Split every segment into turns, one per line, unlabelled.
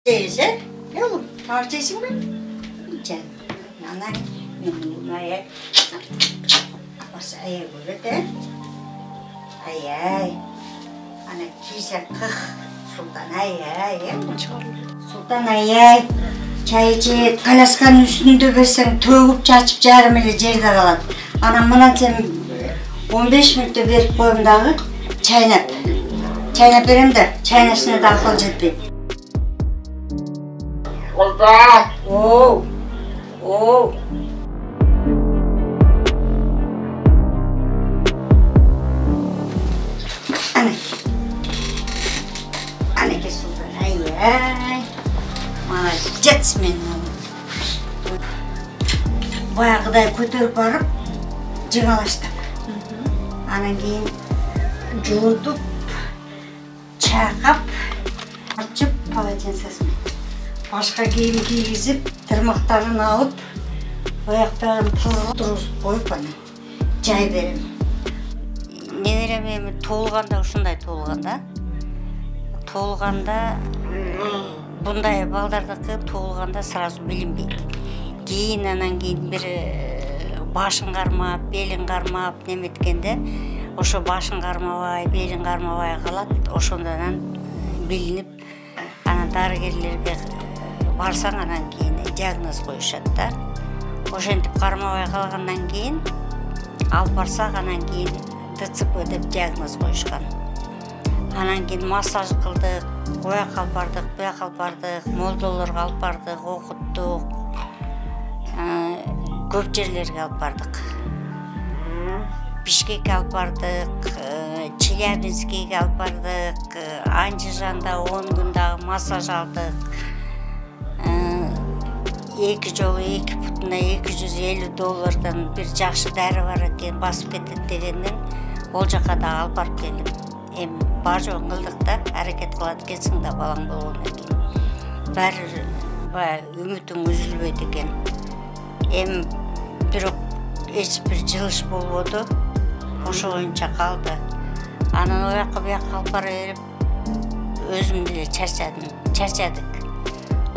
Teyze, ne olur? Parçası mı? Canım, ana, memnunaya. Masaya böyle de. Ay ay. Ana kişi kıh. Sultan ay ay. Sultan ay ay. Çay içip kalaskanın üstünde versen tövüp çaçıp jarım ele jerde kalat. Anam bana sen 15 minutta berip koyum dağı çaynap. Çaynap berem de çaynasına da akıl jetpeyt. Sultan! Oo! Oo! Ana. Ana ki Sultan ay ay. Mana jetmen. Bayağıday kötörüp barıp жыңалаштык. Анан кийин жуунтуп, чайкап, ачып полотенцесин. Башка кийим кийгизип, тырмактарын алып, аяктарын тургузуп коюп анан жай берем. Неберем эми туулганда ушундай туулганда. Туулганда bunday балдардыкы туулганда сразу билинбейт. Кийин анан кийин бир башын кармап, белин кармап неметкенде, ошо башын кармабай, белин кармабай калат. Ошондон билинип, анан дарыгерлерге барсаң анан кийин диагноз коюшат да. Ошентип кармабай калгандан кийин алып барсак анан кийин ДЦП деп диагноз коюшкан. Анан кийин массаж кылдык, ояка алып бардык, буяка алып бардык, молдолорго алып бардык, окуттук. Көп жерлерге алып бардык. Бишкекке алып бардык, Челябинскийге алып бардык, Анжижанда 10 күн дагы массаж алдык. 2 жолу 2 путуна $250 бир жакшы дары бар экен, басып кетет дегенден ол жака да алып барып келдим. Эми бар жогун кылдык да, аракет кылат экенсиң да балаң болгондон кийин. Баары баягы үмүтүң үзүлбөйт экен. Эми бирок эч бир жылыш болбоду. Ошо боюнча калды. Анан ояка буяка алып бара берип, өзүм деле чарчадык.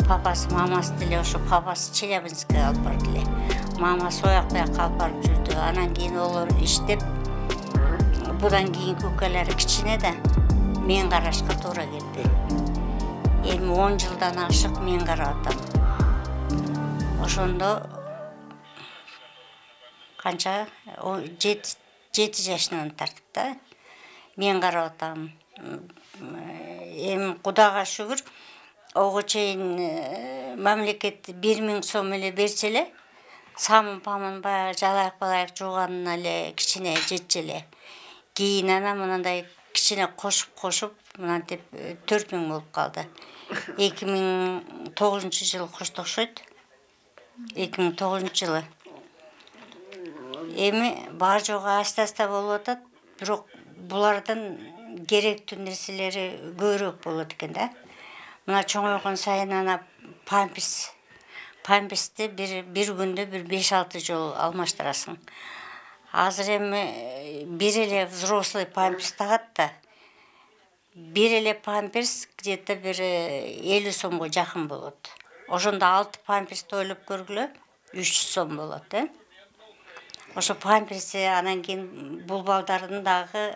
Папасы, мамасы деле ошо папасы Челябинскке алып барды эле. Мамасы ояк буяка алып барып жүрдү. Анан кийин олор иштеп, будан кийинки укалары кичине да мен карашка туура келди. Эми 10 жылдан ашык мен карап атам. Ошондо канча 7 жашынан тартып да мен карап атам. Эми Кудайга шүгүр, ого чейин мамлекет 1000 сом эле берсе эле, самын памын баягы жалайык балайык жууганына эле кичине жетчү эле. Кийин анан мындай кичине кошуп мынтип 4000 болуп калды. 2009-жылы коштошойт. 2009-жылы. Эми бар жогу аста-аста болуп атат, бирок булардан керектүү нерселери көбүрөөк болот экен да. Мына чоңойгон сайын ана памперсти бир күндө 5-6 жолу алмаштырасың. Азыр эми бир эле взрослый памперс тагат да. Бир эле памперс где-то бир 50 сомго жакын болот. Ошондо 6 памперсти ойлоп көргүлө, 300 сом болот, Ошо памперси анан кийин бул балдардын дагы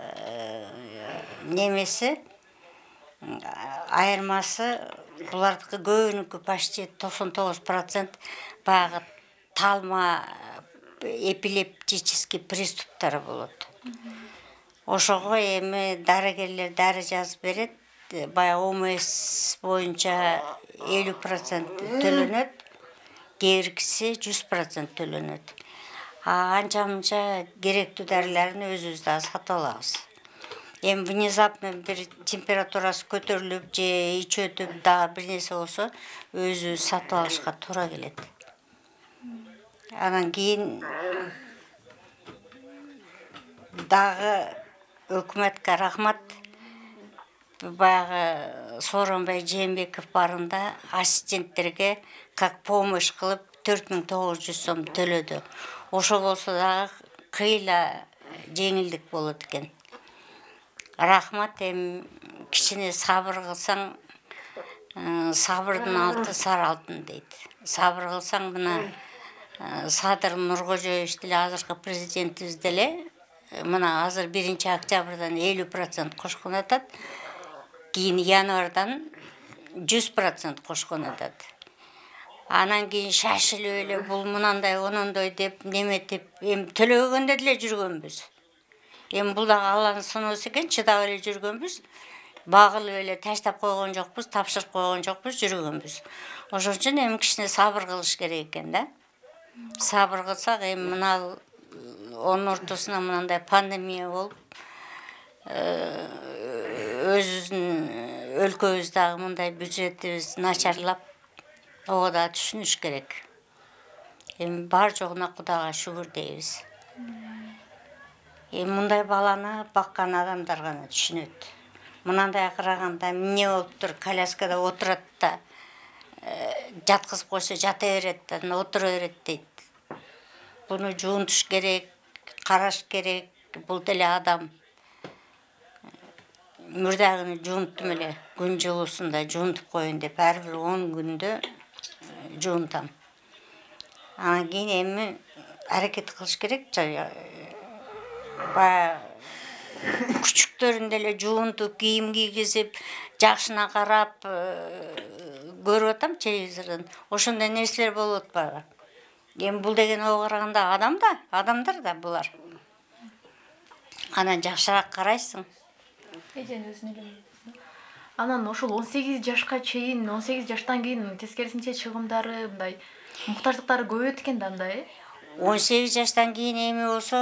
немеси, айырмасы булардыкы көбүнүкү почти 99% баягы талма эпилептический приступтары болот. Ошого эми дарыгерлер дары жазып берет. Баягы ОМС боюнча 50% төлөнөт, кээбиркиси 100% төлөнөт. Анча-мынча керектүү дарыларын өзүбүз да сатып алабыз. Эми внезапно бир температурасы көтөрүлүп же ич өтүп дагы бир нерсе болсо, өзүбүз сатып алышка туура келет. Анан кийин дагы өкмөткө рахмат. Баягы Сооронбай Жээнбеков барында ассистенттерге как помощь кылып 4900 сом төлөдү. Ошо болсо дагы кыйла жеңилдик болот экен. Рахмат, эми кичине сабыр кылсаң Сабырдың алты сары алтын дейді. Сабыр қылсаң, мына Садыр Нұрғожаевич деле азыркы президентибиз деле мына азыр 1 октябрдан 50% кошкон атат, кийин январдан 100% кошкон атат. Анан кийин шашылып эле бул мынандай онондой деп неметип эми төлөгөндө деле жүргөнбүз. Эми бул дагы Алланын сыноосу экен, чыдап эле жүргөнбүз. Багылып эле таштап койгон жокпуз, тапшырып койгон жокпуз, жүргөнбүз. Ошон үчүн эми кичине сабыр кылыш керек экен да. Сабыр кылсак, эми мына onun ортосуна мынандай пандемия болуп, өзүбүздүн өлкөбүздөгү мындай бюджетибиз начарлап, ого да түшүнүш керек. Эми бар жогуна Кудайга шүгүр дейбиз. Эми мындай баланы баккан адамдар гана түшүнөт. Мынандай караганда эмне болуптур, коляскада отурат да, жаткызып койсо жата берет да, отура берет дейт. Буну жуунтуш керек, караш керек. Бул деле адам. Мурдагыны жуунттум эле, күн жылуусунда жуунтуп коеюн деп, ар бир 10 күндө жуунтам. Анан кийин эми аракет кылыш керек. Баягы күчүктөрүн деле жуунтуп, кийим кийгизип, жакшына карап көрүп атам телевизордон. Ошондой нерселер болуп атпайбы? Эми бул деген ого караганда адамдар да булар. Анан жакшыраак карайсың.
Эжен өзүнө эле. Анан ошол 18 жашка чейин, 18 жаштан кийин тескерисинче чыгымдары, мындай муктаждыктары көбөйөт экен да мындай.
18 жаштан кийин эми болсо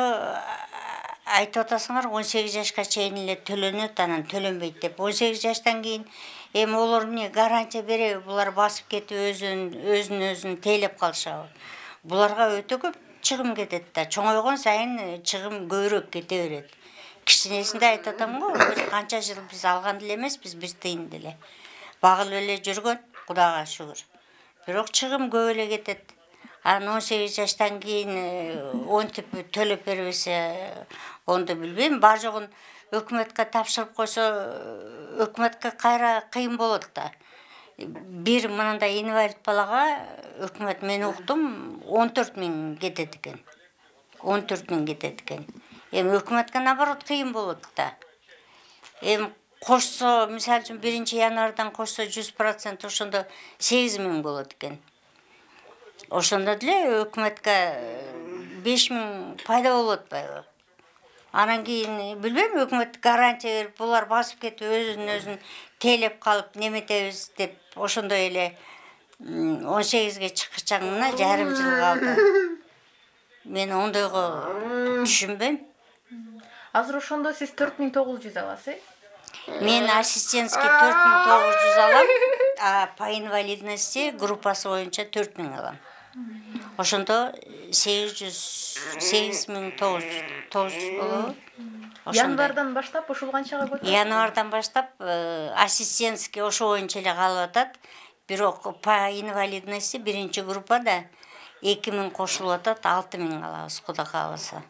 айтып атасыңар, 18 жашка чейин эле төлөнөт, анан төлөнбөйт деп. 18 жаштан кийин эми олар эмне гарантия береби? Булар басып кетип өзүн тейлеп калышабы? Буларга өтө көп чыгым кетет да. Чоңойгон сайын чыгым көбүрөөк кете берет. Кичинесинде айтып атам го, бир канча жыл биз алган деле эмеспиз, бир тыйын деле. Багылып эле жүргөн, Кудайга шүгүр. Бирок чыгым көп эле кетет. Анан 18 жаштан кийин онтип төлөп бербесе, онду билбейм. Бар жогун өкмөткө тапшырып койсо, өкмөткө кайра кыйын болот да. Бир мындай инвалид балага өкмөт, мен уктум, 14 000 кетет экен. 14 000 кетет экен. Эми өкмөткө наоборот кыйын болот да. Эми кошсо, мисалы үчүн 1 январдан кошсо 100%, ошондо 8 000 болот экен. Ошондо деле өкмөткө 5 000 пайда болуп атпайбы? Анан кийин билбейм, өкмөт гарантия берип, булар басып кетип өзүн тейлеп калып неметебиз деп, ошондой эле 18ге чыккычаңына жарым жыл калды. Мен ондойго түшүнбөйм.
Азыр ошондо сиз 4900 аласыз.
Мен ассистентский 4900 алам, а по инвалидности группасы боюнча 4000 алам. Ошондо 8900 болобу?
Январдан баштап ушул канчага көтөрүлдү?
Январдан баштап ассистентский ошо боюнча эле калып атат. Бирок по инвалидности 1 группада 2000 кошулуп атат, 6000 алабыз, Кудай кааласа.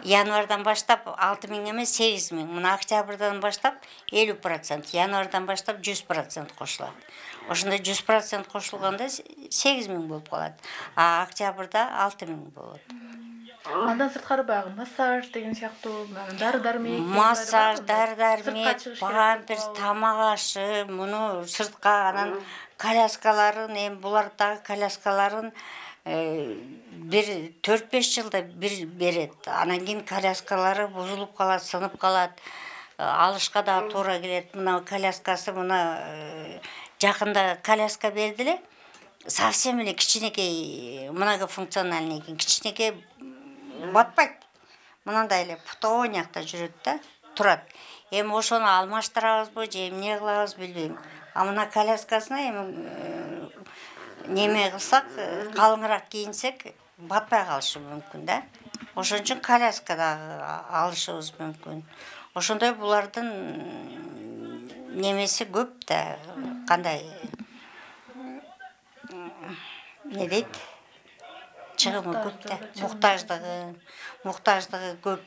Январдан баштап 6000 эмес, 8000. Мына октябрдан баштап 50%, январдан баштап 100% кошулат. Ошондо 100% кошулганда 8000 болуп калат. А октябрда 6000 болот.
Андан сырткары баягы массаж деген сыяктуу, дары-дармек,
массаж, дары-дармек, памперс, тамак ашы, муну сыртка, анан коляскаларын, эми булардагы коляскаларын бир 4-5 жылда бир берет. Анан кийин коляскалары бузулуп калат, сынып калат. Алышка да туура келет. Мына коляскасы, мына жакында коляска берди эле. Совсем эле кичинекей, многофункциональный экен. Кичинекей батпайт. Мынандай эле путоонякта жүрөт да, турат. Эми ошону алмаштырабызбы, же эмне кылабыз билбейм. А мына коляскасына эми неме кылсак, калыңыраак кийинсек, батпай калышы мүмкүн да. Ошон үчүн коляска дагы алышыбыз мүмкүн. Ошондой булардын немеси көп да, кандай не дейт? Чыгымы көп да, муктаждыгы көп.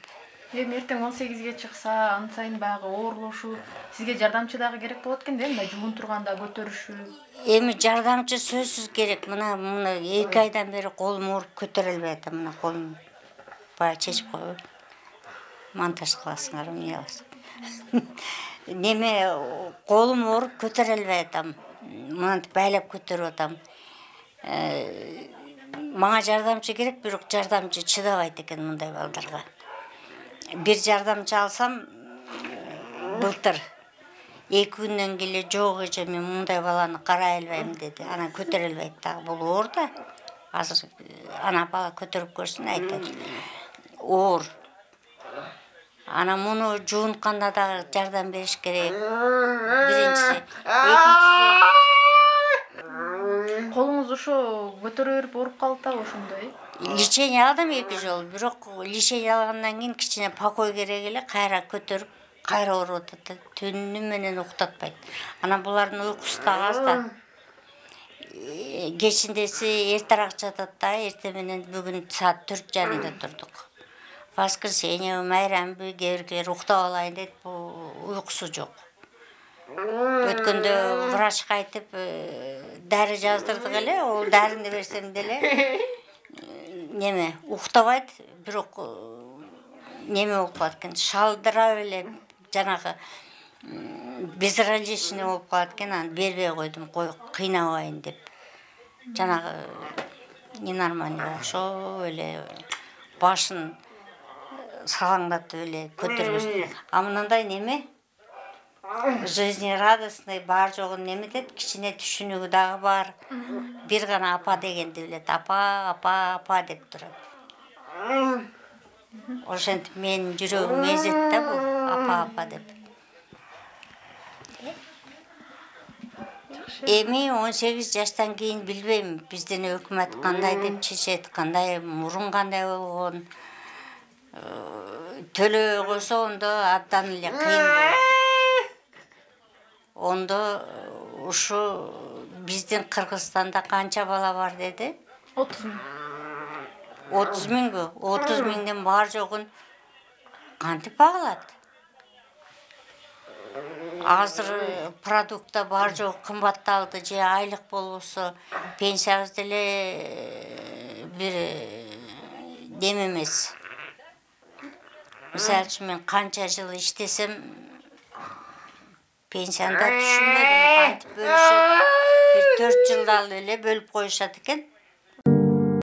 Эми эртең 18ге чыкса, ан сайын баягы оорлошуп, сизге жардамчы дагы керек болот экен да, мындай жугун турганда көтөрүшүү.
Эми жардамчы сөзсүз керек. Мына 2 айдан бери колум ооруп көтөрө албай атам. Мына колум баягы чечип коюп. Монтаж кыласыңар, эмне кыласың? Неме колум ооруп көтөрө албай атам. Мынтип байлап көтөрүп атам. Мага жардамчы керек, бирок жардамчы чыдабайт экен мындай балдарга. Bir жардамчы алсам, былтыр 2 күндөн келе жок эже мен мындай баланы карай албайм деди. Анан көтөрө албайт дагы. Бул оор да. Азыр ана бала көтөрүп көрсүн айтат. Оор. Ана муну жуунтканда дагы жардам бериш керек. Биринчиси, экинчиси
Колуңуз ошо көтөрө берип ооруп калдыбы ошондой?
лечение алдым 2 жолу, бирок лечение алгандан кийин кичине покой керек эле, кайра көтөрүп, кайра ооруп атат. Түнү менен уктатпайт. Анан булардын уйкусу да аз да. Кечиндеси эртерээк жатат да, эрте менен бүгүн саат 4:30 турдук. Воскресенье, майрамбы, кээ-биркилер уктап алайын дейт, уйкусу жок. Өткөндө врачка айтып, дары жаздырдык эле, ол дарыны берсем деле неме уктабайт, бирок неме болуп калат экен, шалдырап эле жанагы безразличный болуп калат экен, аны бербей койдум, кыйнабайын деп. Жанагы ненормальный окшоп эле башын салаңдатып эле көтөрбөс. А мындай неме жизнерадостный бар жогун неметет, кичине түшүнүгү дагы бар. Бир гана апа дегенди билет. Апа деп турат. Ошентип менин жүрөгүм эзет да бул апа деп. Эми 18 жаштан кийин билбейм, биздин өкмөт кандай деп чечет, кандай мурун кандай болгон. Төлөбөй койсо ондо абдан эле кыйын болот. Ондо ушу биздин Кыргызстанда канча бала бар деди?
30 000.
30 000бү? 30 000ден бар жогун кантип багылат? Азыр продуктта бар жок кымбатталды, же айлык болбосо пенсиябыз деле бир дем эмес. Мисалы үчүн мен канча жыл иштесем пенсияны да түшүнбөдүм, кантип бөлүшөт. Бир 4 жылда эле бөлүп коюшат экен.